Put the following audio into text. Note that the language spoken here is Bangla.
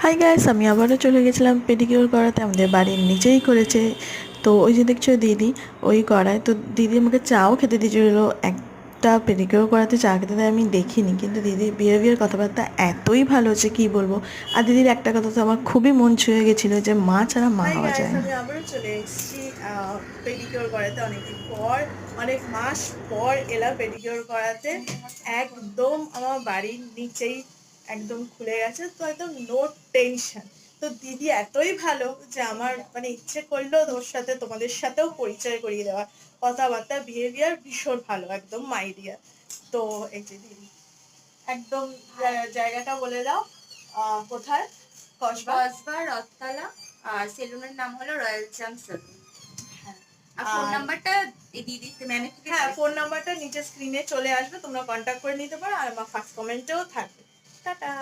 হাই গাইস, আমি আবারও চলে গেছিলাম পেডিকিউর করাতে। আমাদের বাড়ির নিচেই করেছে। তো ওই যে দেখছো দিদি ওই করায়, তো দিদি আমাকে চাও খেতে দিয়েছিল। একটা পেডিকিউর করাতে চা খেতে দেয় আমি দেখিনি, কিন্তু দিদির বিহেভিয়ার কথাবার্তা এতই ভালো হচ্ছে কি বলবো। আর দিদির একটা কথা তো আমার খুবই মন ছুঁয়ে গেছিলো, যে মা ছাড়া মা হওয়া যায় না। আমি আবারও চলে এসেছি পেডিকিউর করাতে অনেকদিন পর, অনেক মাস পর এলাম পেডিকিউর করাতে। একদম আমার বাড়ির নিচেই একদম খুলে গেছে, তো একদম নো টেনশন। তো দিদি এতই ভালো যে আমার মানে ইচ্ছে করলো ওর সাথে তোমাদের সাথেও পরিচয় করিয়ে দেওয়া। কথাবার্তা বিহেভিয়ার ভীষণ ভালো, একদম মাইডিয়া। তো এই যে দিদি একদম জায়গাটা বলে দাও, কোথায়? কসবা রথতলা। আর সেলুনের নাম হলো রয়্যাল চাম সেলুন। আর ফোন নাম্বারটা দিদি ম্যামের থেকে ফোন নাম্বারটা নিচে স্ক্রিনে চলে আসবে, তোমরা কন্ট্যাক্ট করে নিতে পারো, আর আমার ফার্স্ট কমেন্টেও থাকবে। টাটা।